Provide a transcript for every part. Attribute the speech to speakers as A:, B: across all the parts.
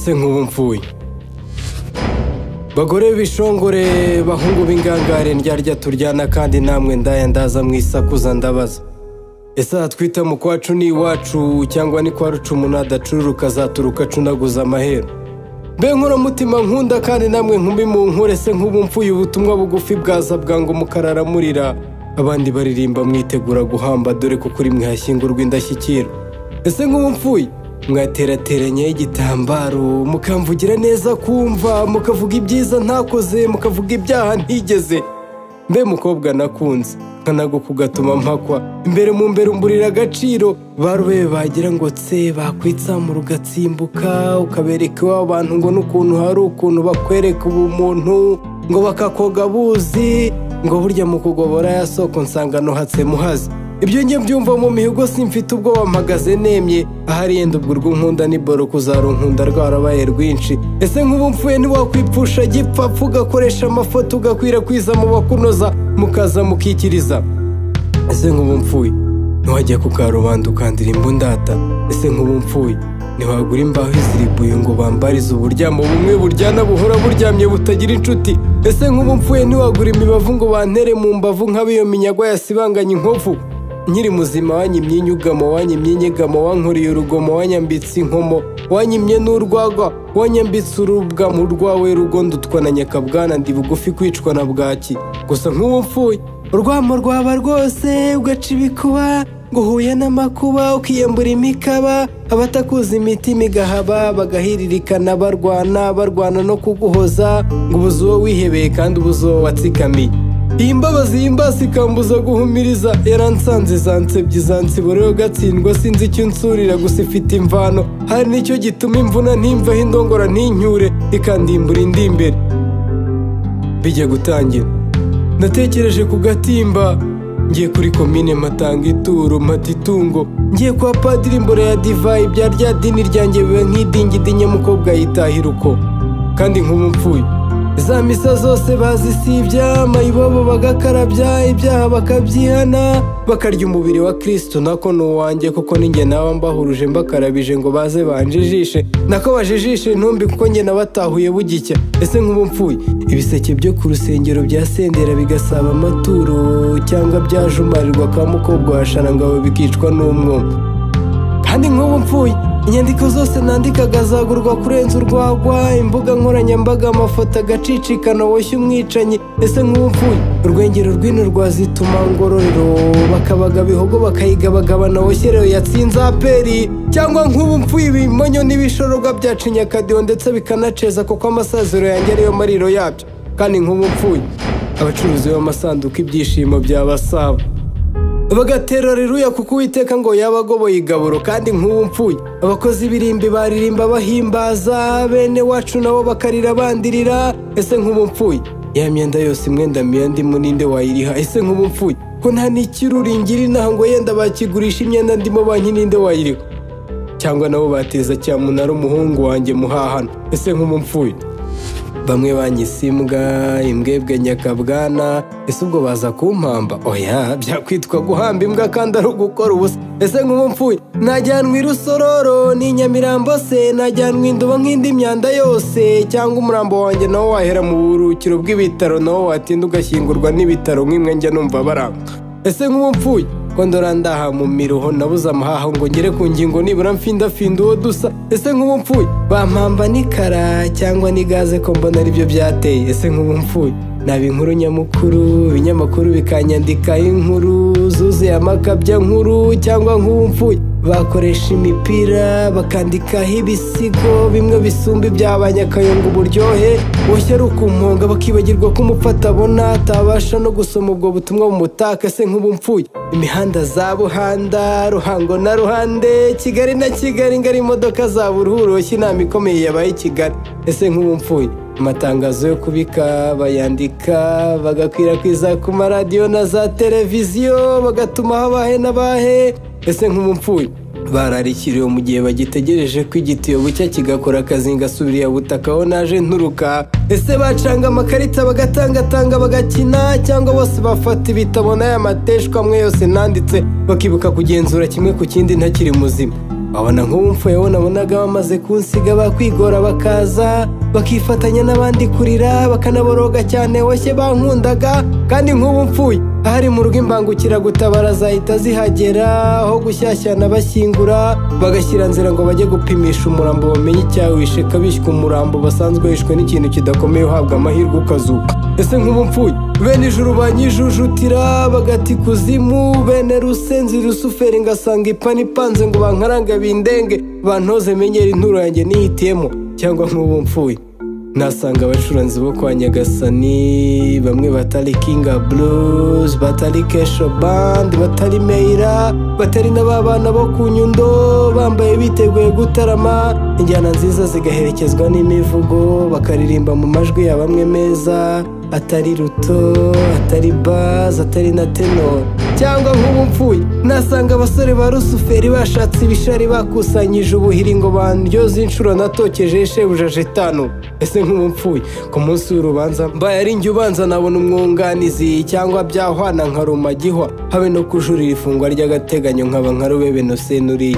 A: ese nkubu mfuye. Bagore bishongore bahungu b'ingangare ndyarya turyana kandi namwe ndaya ndaza mwisakuza ndabaza. Ese atwita mu kwacu ni iwacu cyangwa ni kwa rucumu nadacururuka azaturuka cunaguza amahero. Mbe nkora mutima nkunda kandi namwe nkumbi mu nkure ese nkubu mfuye ubutumwa bugufi bwaza bwango mukarara murira. Abandi baririmba mwitegura guhamba dore ko kuri mwe hashyingurwa indashyikiro. Ese nkubu mfuye mwaterateranye igitambaro mukamvugira neza kumva mukavuga ibyiza ntakoze mukavuga ibyaha ntigeze. Mbe mukobwa nakunze nkanago kugatuma mpakwa imbere mu mbere umburira agaciro barubebe bagira ngo tse bakwitsamura ugatsimbuka ukabereka w'abantu ngo n'ukuntu hari ukuntu bakwereka ubumuntu ngo bakakoga buzi ngo burya mu kugobora ya soko nsangano hatse muhazi. Ibyo njye mbyumva mu mihigo simfite ubwo wampagaze nemye ahari yenda ubwo rw'unkunda n'iboro kuzarunkunda rwarabaye rwinshi. Ese nkubu mfuye ntiwakwipfusha gipfapfa ugakoresha amafoto ugakwirakwiza mu bakunoza mukaza mukikiriza. Ese nkubu mfuye ntiwajya ku karubanda ukandira imbundata. Ese nkubu mfuye ntiwagura imbaho iziribuye ngo bambarize uburyamo bumwe buryana buhora buryamye butagira inshuti. Ese nkubu mfuye ntiwagura imibavu ngo bantere mu mbavu nk'abiyo minyagwa yasibanganye inkovu. Nkiri muzima wanyimye inyugamo wanyimye inyegamo wankuriye urugomo wanyambitse inkomo wanyimye n'urwagwa wanyambitse urubwamo rwawe rugondutwa na nyakabwana ndi bugufi kwicwa na bwaki. Gusa nk'ubu mfuye urwamo rwaba rwose ugaca ibikuba ngo uhuye n'amakuba ukiyambura imikaba abatakuza imitima igahaba bagahiririkana barwana no kuguhoza ngo ubuze uwo wihebeye kandi ubuze uwo watsikamiye. Iyi mbabazi y'imbasi ikambuza guhumiriza yaransanze zansebye zansiboreho gatsindwa sinzi icyo nsurira gusa ifite imvano hari nicyo gituma imvuna ntimvaho indongora ntinyure ikandimbura indi imbere. Bijya gutangira natekereje ku gatimba ngiye kuri komine matanga ituro mata itungo ngiye kwa padiri imboro ya divayi bya rya dini ryanjye biba nk'idingidinye mukobwa yitahira uko. Kandi nkubu mfuye za misa zose bazisibya mayibobo bagakarabya ibyaha bakabyihana bakarya umubiri wa Kristo nako ni uwanjye kuko ninjye nawe mbahuruje mbakarabije ngo baze banjijishe nako bajijishe ntumbi kuko njye nabatahuye bugicya. Ese nkubu mfuye ibiseke byo ku rusengero bya sendera bigasaba amaturo cyangwa byajumarirwa ka mukobwa wa sharangabo bikicwa n'umwuma. Kandi nkubu mfuye inyandiko zose nandikaga zagurwa kurenza urwagwa imbuga nkoranyambaga amafoto agacicikana woshye umwicanyi. Ese nkubu mfuye urwengero rw'ino rwazituma ngororero bakabaga bihogo bakayigabagabana woshye rero yatsinze aperi cyangwa nkubu mfuye ibimonyo n'ibishororwa byacinya akadiho ndetse bikanaceza kuko amasaziro yanjye ariyo mariro yabyo. Kandi nkubu mfuye abacuruzi b'amasanduku ibyishimo byabasaba bagatera reruya kuko Uwiteka ngo yabagoboye igaburo. Kandi nkubu mfuye abakozi b'irimbi baririmba bahimbaza bene wacu nabo bakarira bandirira. Ese nkubu mfuye ya myenda yose imwenda miyandi muninde wayiriha. Ese nkubu mfuye ko nta n'ikiruringira inaha ngo yenda bakigurisha imyenda ndimo banki ninde wayiriha cyangwa nabo bateza cyamunara umuhungu wanjye muhahana. Ese nkubu mfuye bamwe banyisimbwa imbwebwe nyakabwana. Ese ubwo baza kumpamba oya byakwitwa guhamba imbwa kandi ari ugukora ubusa. Ese nkubu mfuye najyanwa irusororo n'inyamirambo se najyanwa induba nk'indi myanda yose cyangwa umurambo wanjye nawo wahera mu burukiro bw'ibitaro nawo watinda ugashyingurwa n'ibitaro nk'imwe njya numva baranga. Ese nkubu mfuye ko ndora ndaha mu miruho nabuze amahaha ngo ngere ku ngingo nibura mfindafinda uwo dusa. Ese nkubu mfuye bampamba n'ikara cyangwa n'igaze ko mbona aribyo byateye. Ese nkubu mfuye naba inkuru nyamukuru ibinyamakuru bikanyandikaho inkuru zuzuye amakabya nkuru cyangwa nkubu mfuye bakoresha imipira bakandikaho ibisigo bimwe bisumba iby'abanyakayonga uburyohe woshye ari ukumponga bakibagirwa ko umupfata abona atabasha no gusoma ubwo butumwa bumutaka. Ese nkubu mfuye imihanda za Buhanda Ruhango na Ruhande Kigali na Kigali ngari imodoka za Buruhuru woshye inama ikomeye yabaye Kigali. Ese nkubu mfuye amatangazo yo kubika bayandika bagakwirakwiza ku maradiyo na za televiziyo bagatuma habahe n'abahe. Ese nkubu mfuye bararikiriwe mu gihe bagitegereje ko igitiyo bucya kigakora akazi ngasubiriye butaka aho naje nturuka. Ese bacanga amakarita bagatangatanga bagakina cyangwa bose bafata ibitabo n'aya mateshwa amwe yose nanditse bakibuka kugenzura kimwe ku kindi ntakiri muzima. abona nkubu mfuye nabonaga bamaze kunsiga bakwigora bakaza bakifatanya n'abandi kurira bakanaboroga cyane washye bankundaga kandi nkubu mfuye ahari mu rugo imbangukira gutabara zahita zihagera aho gushyashyana bashyingura bagashyira nzira ngo bajye gupimisha umurambo bamenye icyawishe kabishywa umurambo basanzwe wishwe n'ikintu kidakomeye uhabwa amahirwe ukazuka ese nkubu mfuye bene ijuru banyijujutira bagati kuzimu bene rusenzi rusuferi ngasanga ipani ipanze ngo bankaranga bindenge bantoze menyera inturo yanjye nihitiyemo cyangwa nkubu mfuye nasanga abacuranzi bo kwa Nyagasani bamwe batari Kinga Blues batari Kesho Band batari Meira batari n'abana bo ku Nyundo bambaye biteguye gutarama injyana nziza zigaherekezwa n'imivugo bakaririmba mu majwi ya bamwe meza atari ruto atari baz atari na tenor cyangwa nkubu mfuye nasanga abasore ba rusuferi bashatse ibishari bakusanyije ubuhiri ngo bandyoze inshuro natokeje shebuja jetano ese nkubu mfuye ku munsi w'urubanza mbaye ari njye ubanza nabona umwunganizi cyangwa byahwana nka rumagihwa habe no kujurira ifungwa ry'agateganyo nkaba nka rubebe no senuri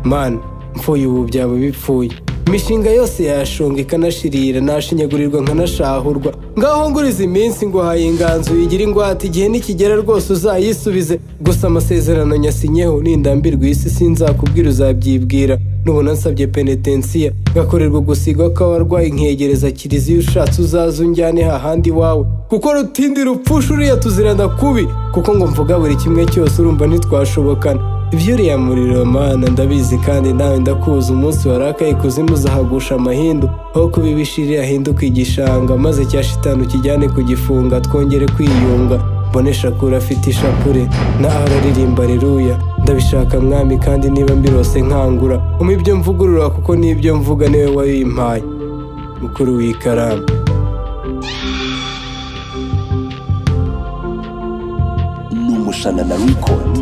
A: man mfuye ubu byaba bipfuye imishinga yose yashonga ikanashirira nashinyagurirwa nkanashahurwa ngaho nguriza iminsi ngo haye inganzo yigira ingwate igihe nikigera rwose uzayisubize gusa amasezerano nyasinyeho nindambirwa isi sinzakubwira uzabyibwira nubona nsabye penetensiya gakorerwa gusigwa k'abarwayi nkegereza kiliziya ushatse uzaza unjyane hahandi wawe kuko rutindi rupfusha uriya tuzirana kubi kuko ngo mvuga buri kimwe cyose urumva ntitwashobokana ibyo uriya muriro mana ndabizi kandi nawe ndakuza umunsi warakaye ikuzimu uzahagusha amahindu aho kubibishirira ahinduka igishanga maze cya shitani ukijyane kugifunga twongere kwiyunga mbonesha kure afite ishapure na araririmba reruya ndabishaka mwami kandi niba mbirose nkangura ibyo mvugurura kuko n'ibyo mvuga niwe wabimpaye mukuru w'ikaramu
B: n'umushana na record